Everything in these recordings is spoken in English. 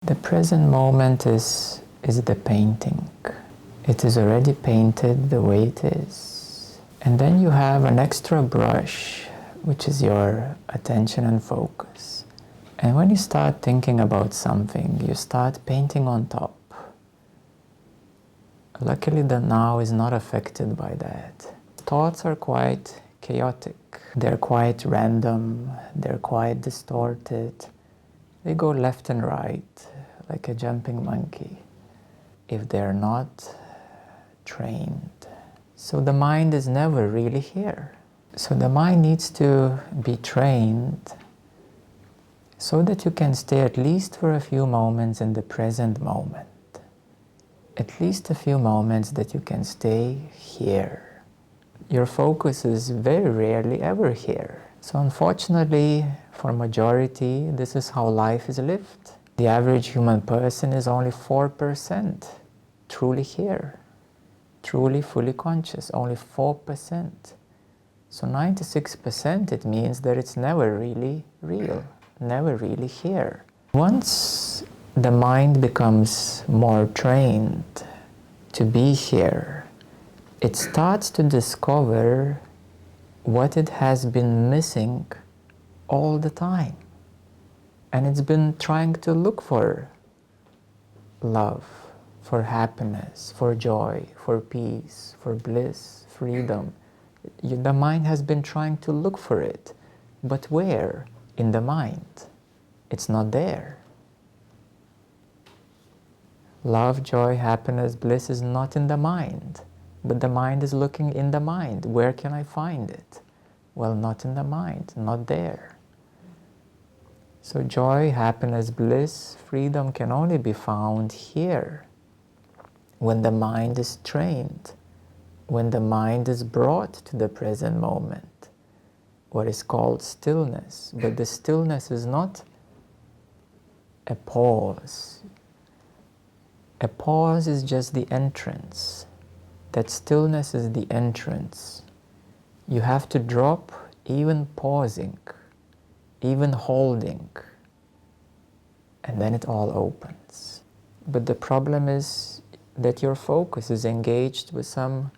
The present moment is the painting. It is already painted the way it is. And then you have an extra brush, which is your attention and focus. And when you start thinking about something, you start painting on top. Luckily, the now is not affected by that. Thoughts are quite chaotic. They're quite random. They're quite distorted. They go left and right, like a jumping monkey, if they're not trained. So the mind is never really here. So the mind needs to be trained so that you can stay at least for a few moments in the present moment. At least a few moments that you can stay here. Your focus is very rarely ever here. So unfortunately, for majority, this is how life is lived. The average human person is only 4% truly here, truly fully conscious, only 4%. So 96%, it means that it's never really real, never really here. Once the mind becomes more trained to be here, it starts to discover what it has been missing all the time. And it's been trying to look for love, for happiness, for joy, for peace, for bliss, freedom. The mind has been trying to look for it. But where? In the mind. It's not there. Love, joy, happiness, bliss is not in the mind. But the mind is looking in the mind. Where can I find it? Well, not in the mind, not there. So joy, happiness, bliss, freedom can only be found here. When the mind is trained, when the mind is brought to the present moment, what is called stillness. But the stillness is not a pause. A pause is just the entrance. That stillness is the entrance. You have to drop even pausing, even holding, and then it all opens. But the problem is that your focus is engaged with some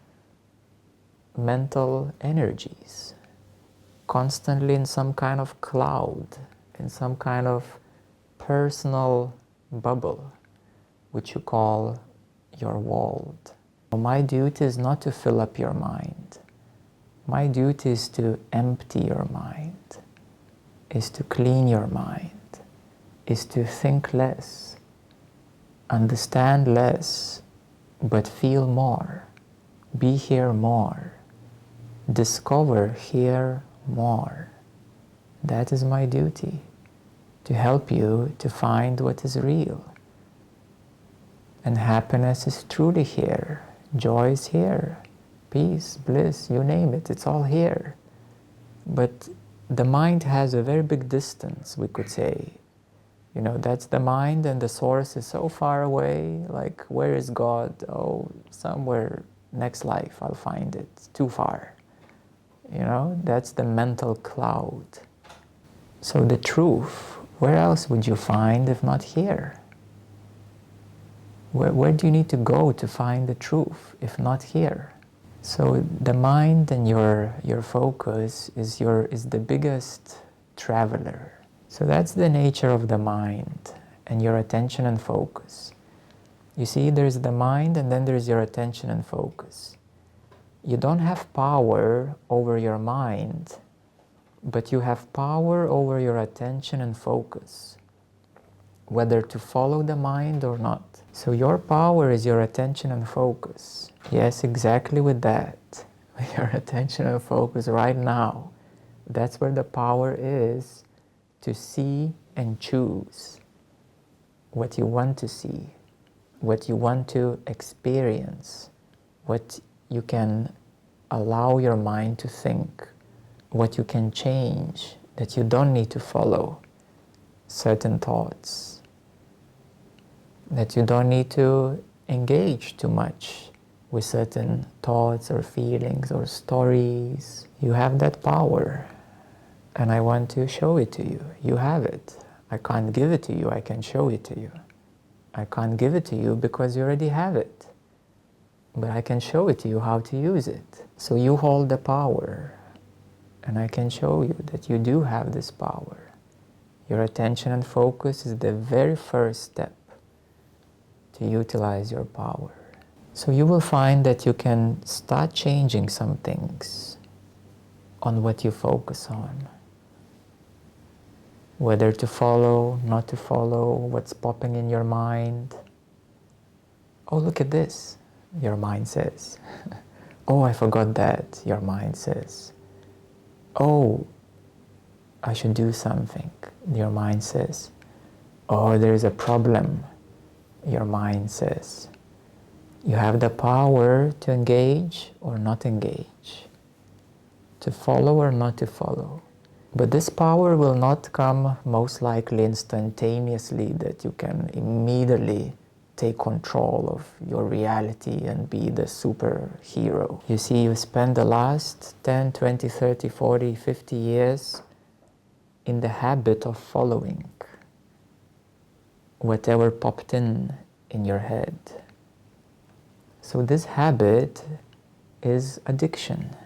mental energies, constantly in some kind of cloud, in some kind of personal bubble, which you call your world. My duty is not to fill up your mind. My duty is to empty your mind, is to clean your mind, is to think less, understand less, but feel more, be here more, discover here more. That is my duty, to help you to find what is real. And happiness is truly here. Joy is here. Peace, bliss, you name it, it's all here. But the mind has a very big distance, we could say. You know, that's the mind and the source is so far away, like where is God? Oh, somewhere next life I'll find it. It's too far. You know, that's the mental cloud. So the truth, where else would you find if not here? Where do you need to go to find the truth if not here? So the mind and your focus is the biggest traveler. So that's the nature of the mind and your attention and focus. You see, there's the mind and then there's your attention and focus. You don't have power over your mind, but you have power over your attention and focus, whether to follow the mind or not. So your power is your attention and focus. Yes, exactly with that. Your attention and focus right now. That's where the power is to see and choose what you want to see, what you want to experience, what you can allow your mind to think, what you can change, that you don't need to follow certain thoughts, that you don't need to engage too much with certain thoughts or feelings or stories. You have that power, and I want to show it to you. You have it. I can't give it to you, I can show it to you. I can't give it to you because you already have it. But I can show it to you how to use it. So you hold the power, and I can show you that you do have this power. Your attention and focus is the very first step to utilize your power. So you will find that you can start changing some things on what you focus on. Whether to follow, not to follow, what's popping in your mind. Oh, look at this, your mind says. Oh, I forgot that, your mind says. Oh, I should do something, your mind says. Oh, there's a problem, your mind says. You have the power to engage or not engage, to follow or not to follow. But this power will not come most likely instantaneously, that you can immediately take control of your reality and be the superhero. You see, you spend the last 10, 20, 30, 40, 50 years in the habit of following whatever popped in your head. So this habit is addiction.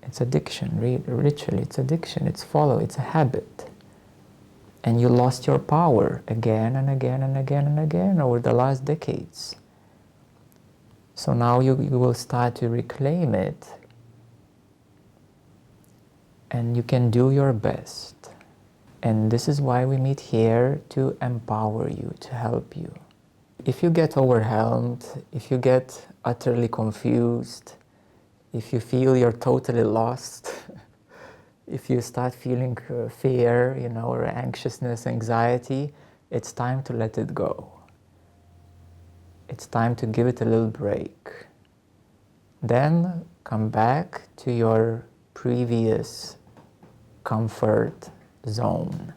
It's addiction, literally, it's addiction, it's follow, it's a habit. And you lost your power again and again and again and again over the last decades. So now you will start to reclaim it, and you can do your best. And this is why we meet here, to empower you, to help you. If you get overwhelmed, if you get utterly confused, if you feel you're totally lost, if you start feeling fear, or anxiousness, anxiety, it's time to let it go. It's time to give it a little break. Then come back to your previous comfort zone.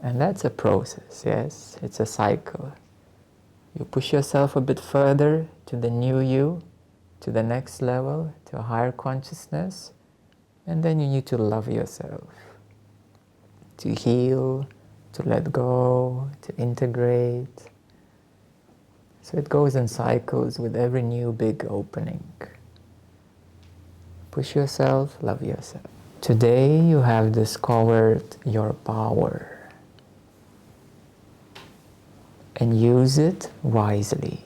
And that's a process, yes, it's a cycle. You push yourself a bit further to the new you, to the next level, to a higher consciousness, and then you need to love yourself, to heal, to let go, to integrate. So it goes in cycles with every new big opening. Push yourself, love yourself. Today you have discovered your power, and use it wisely.